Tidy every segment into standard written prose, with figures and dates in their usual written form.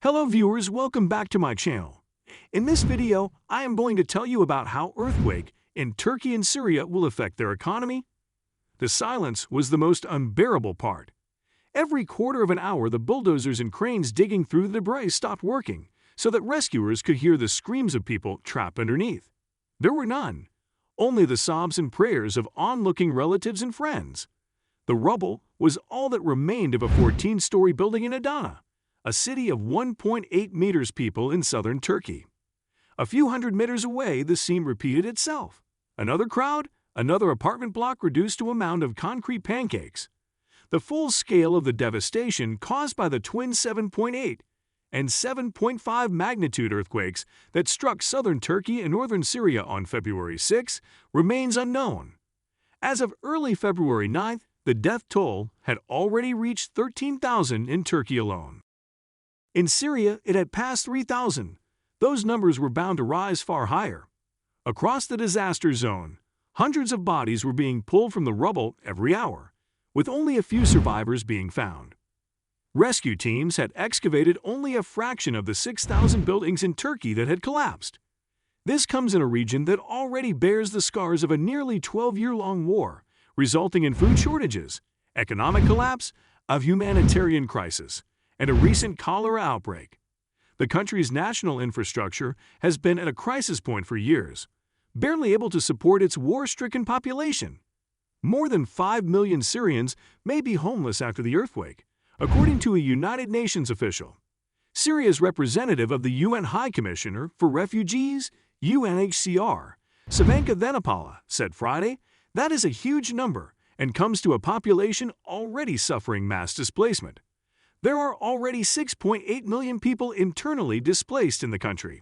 Hello viewers, welcome back to my channel. In this video, I am going to tell you about how earthquake in Turkey and Syria will affect their economy. The silence was the most unbearable part. Every quarter of an hour, the bulldozers and cranes digging through the debris stopped working so that rescuers could hear the screams of people trapped underneath. There were none, only the sobs and prayers of onlooking relatives and friends. The rubble was all that remained of a 14-story building in Adana, a city of 1.8 meters people in southern Turkey. A few hundred meters away, the scene repeated itself. Another crowd, another apartment block reduced to a mound of concrete pancakes. The full scale of the devastation caused by the twin 7.8 and 7.5 magnitude earthquakes that struck southern Turkey and northern Syria on February 6 remains unknown. As of early February 9, the death toll had already reached 13,000 in Turkey alone. In Syria, it had passed 3,000. Those numbers were bound to rise far higher. Across the disaster zone, hundreds of bodies were being pulled from the rubble every hour, with only a few survivors being found. Rescue teams had excavated only a fraction of the 6,000 buildings in Turkey that had collapsed. This comes in a region that already bears the scars of a nearly 12-year-long war, resulting in food shortages, economic collapse, a humanitarian crisis, and a recent cholera outbreak. The country's national infrastructure has been at a crisis point for years, barely able to support its war-stricken population. More than 5 million Syrians may be homeless after the earthquake, according to a United Nations official. Syria's representative of the UN High Commissioner for Refugees, UNHCR, Savanka Dhenapala, said Friday, that is a huge number and comes to a population already suffering mass displacement. There are already 6.8 million people internally displaced in the country.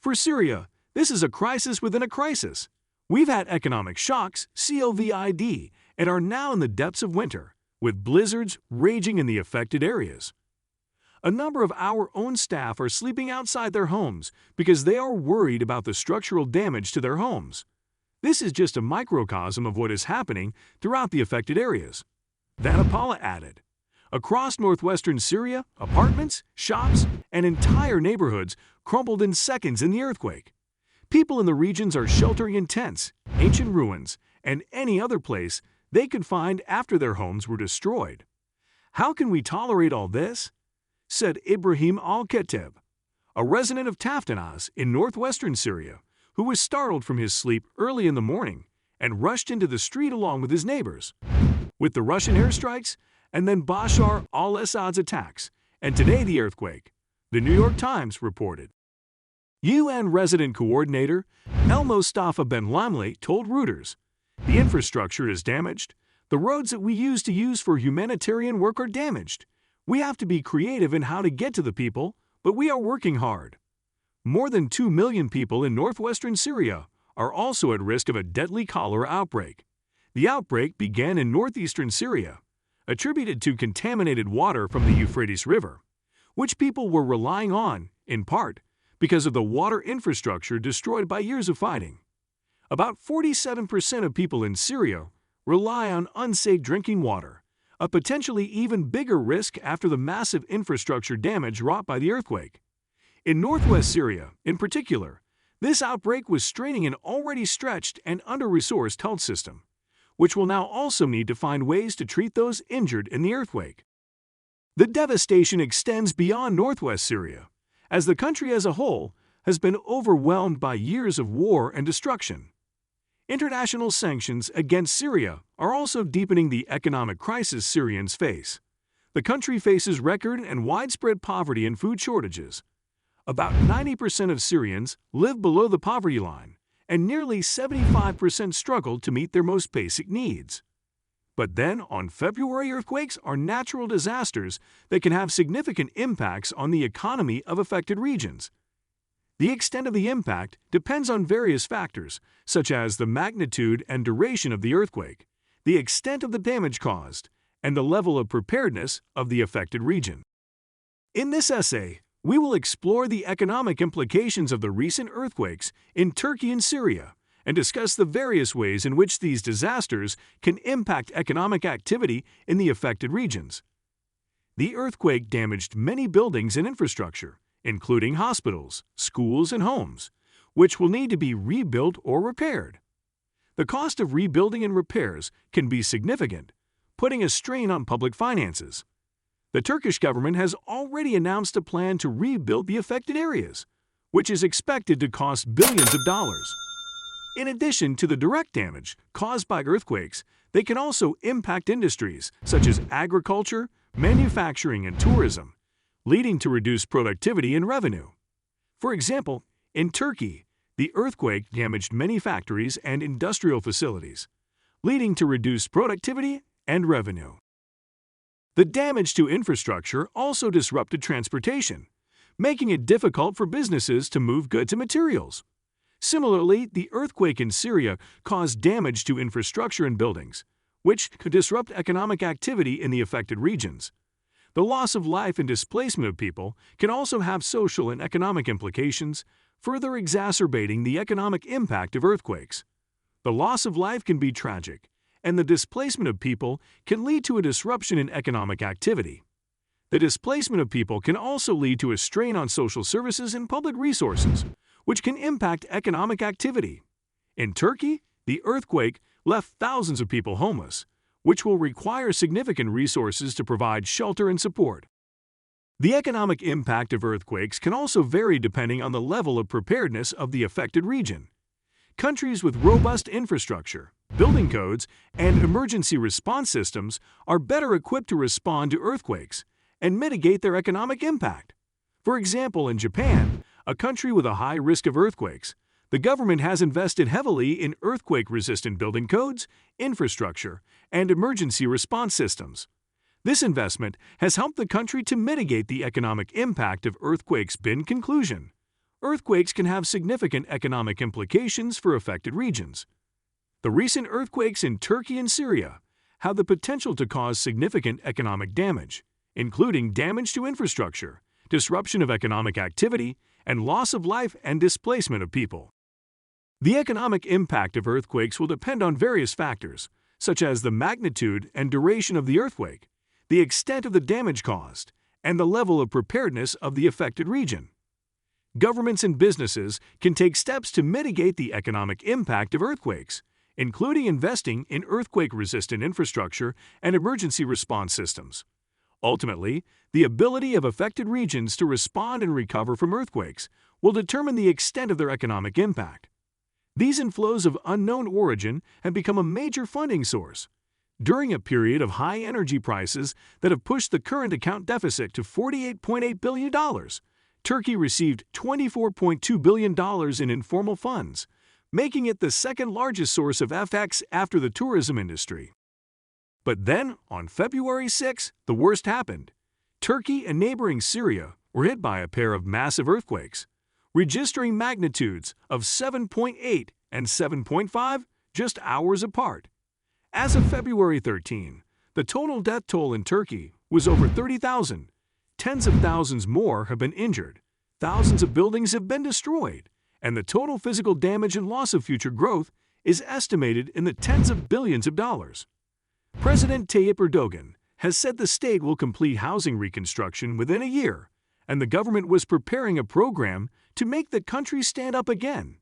For Syria, this is a crisis within a crisis. We've had economic shocks, COVID, and are now in the depths of winter, with blizzards raging in the affected areas. A number of our own staff are sleeping outside their homes because they are worried about the structural damage to their homes. This is just a microcosm of what is happening throughout the affected areas. Dhenapala added. Across northwestern Syria, apartments, shops, and entire neighborhoods crumbled in seconds in the earthquake. People in the regions are sheltering in tents, ancient ruins, and any other place they could find after their homes were destroyed. How can we tolerate all this? Said Ibrahim al-Khatib, a resident of Taftanaz in northwestern Syria, who was startled from his sleep early in the morning and rushed into the street along with his neighbors. With the Russian airstrikes, and then Bashar al-Assad's attacks, and today the earthquake, the New York Times reported. UN resident coordinator El-Mostafa Ben Lamli told Reuters, the infrastructure is damaged. The roads that we used to use for humanitarian work are damaged. We have to be creative in how to get to the people, but we are working hard. More than 2 million people in northwestern Syria are also at risk of a deadly cholera outbreak. The outbreak began in northeastern Syria, attributed to contaminated water from the Euphrates River, which people were relying on, in part, because of the water infrastructure destroyed by years of fighting. About 47% of people in Syria rely on unsafe drinking water, a potentially even bigger risk after the massive infrastructure damage wrought by the earthquake. In northwest Syria, in particular, this outbreak was straining an already stretched and under-resourced health system, which will now also need to find ways to treat those injured in the earthquake. The devastation extends beyond northwest Syria, as the country as a whole has been overwhelmed by years of war and destruction. International sanctions against Syria are also deepening the economic crisis Syrians face. The country faces record and widespread poverty and food shortages. About 90% of Syrians live below the poverty line, and nearly 75% struggle to meet their most basic needs. But then, on February, earthquakes are natural disasters that can have significant impacts on the economy of affected regions. The extent of the impact depends on various factors, such as the magnitude and duration of the earthquake, the extent of the damage caused, and the level of preparedness of the affected region. In this essay, we will explore the economic implications of the recent earthquakes in Turkey and Syria and discuss the various ways in which these disasters can impact economic activity in the affected regions. the earthquake damaged many buildings and infrastructure, including hospitals, schools, and homes, which will need to be rebuilt or repaired. The cost of rebuilding and repairs can be significant, putting a strain on public finances. The Turkish government has already announced a plan to rebuild the affected areas, which is expected to cost billions of dollars. In addition to the direct damage caused by earthquakes, they can also impact industries such as agriculture, manufacturing, and tourism, leading to reduced productivity and revenue. For example, in Turkey, the earthquake damaged many factories and industrial facilities, leading to reduced productivity and revenue. The damage to infrastructure also disrupted transportation, making it difficult for businesses to move goods and materials. Similarly, the earthquake in Syria caused damage to infrastructure and buildings, which could disrupt economic activity in the affected regions. The loss of life and displacement of people can also have social and economic implications, further exacerbating the economic impact of earthquakes. The loss of life can be tragic, and the displacement of people can lead to a disruption in economic activity. The displacement of people can also lead to a strain on social services and public resources, which can impact economic activity. In Turkey, the earthquake left thousands of people homeless, which will require significant resources to provide shelter and support. The economic impact of earthquakes can also vary depending on the level of preparedness of the affected region. Countries with robust infrastructure, building codes, and emergency response systems are better equipped to respond to earthquakes and mitigate their economic impact. For example, in Japan, a country with a high risk of earthquakes, the government has invested heavily in earthquake-resistant building codes, infrastructure, and emergency response systems. This investment has helped the country to mitigate the economic impact of earthquakes. In conclusion, earthquakes can have significant economic implications for affected regions. The recent earthquakes in Turkey and Syria have the potential to cause significant economic damage, including damage to infrastructure, disruption of economic activity, and loss of life and displacement of people. The economic impact of earthquakes will depend on various factors, such as the magnitude and duration of the earthquake, the extent of the damage caused, and the level of preparedness of the affected region. Governments and businesses can take steps to mitigate the economic impact of earthquakes, including investing in earthquake-resistant infrastructure and emergency response systems. Ultimately, the ability of affected regions to respond and recover from earthquakes will determine the extent of their economic impact. These inflows of unknown origin have become a major funding source. During a period of high energy prices that have pushed the current account deficit to $48.8 billion, Turkey received $24.2 billion in informal funds, making it the second largest source of FX after the tourism industry. But then, on February 6, the worst happened. Turkey and neighboring Syria were hit by a pair of massive earthquakes, registering magnitudes of 7.8 and 7.5 just hours apart. As of February 13, the total death toll in Turkey was over 30,000. Tens of thousands more have been injured, thousands of buildings have been destroyed, and the total physical damage and loss of future growth is estimated in the tens of billions of dollars. President Tayyip Erdogan has said the state will complete housing reconstruction within a year, and the government was preparing a program to make the country stand up again.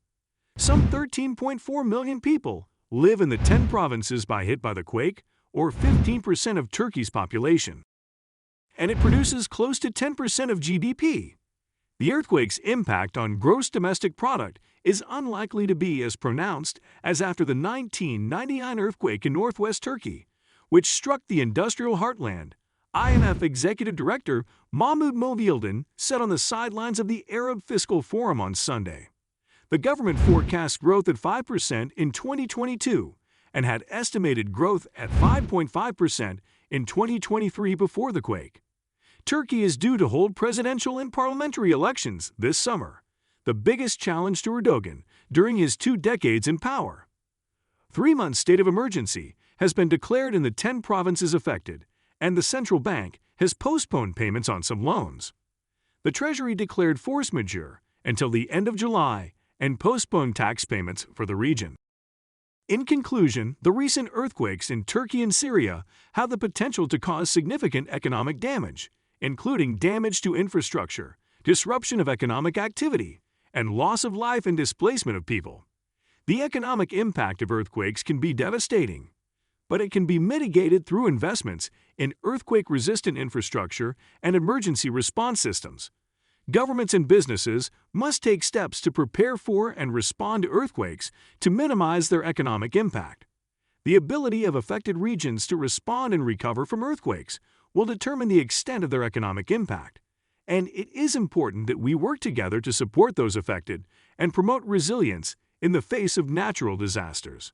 Some 13.4 million people live in the 10 provinces hit by the quake, or 15% of Turkey's population. And it produces close to 10% of GDP. The earthquake's impact on gross domestic product is unlikely to be as pronounced as after the 1999 earthquake in northwest Turkey, which struck the industrial heartland. IMF Executive Director Mahmoud Movyildiz said on the sidelines of the Arab Fiscal Forum on Sunday. The government forecast growth at 5% in 2022 and had estimated growth at 5.5% in 2023 before the quake. Turkey is due to hold presidential and parliamentary elections this summer, the biggest challenge to Erdogan during his 2 decades in power. 3-month state of emergency has been declared in the 10 provinces affected, and the central bank has postponed payments on some loans. The Treasury declared force majeure until the end of July and postponed tax payments for the region. In conclusion, the recent earthquakes in Turkey and Syria have the potential to cause significant economic damage, including damage to infrastructure, disruption of economic activity, and loss of life and displacement of people. The economic impact of earthquakes can be devastating, but it can be mitigated through investments in earthquake-resistant infrastructure and emergency response systems. Governments and businesses must take steps to prepare for and respond to earthquakes to minimize their economic impact. The ability of affected regions to respond and recover from earthquakes will determine the extent of their economic impact, and it is important that we work together to support those affected and promote resilience in the face of natural disasters.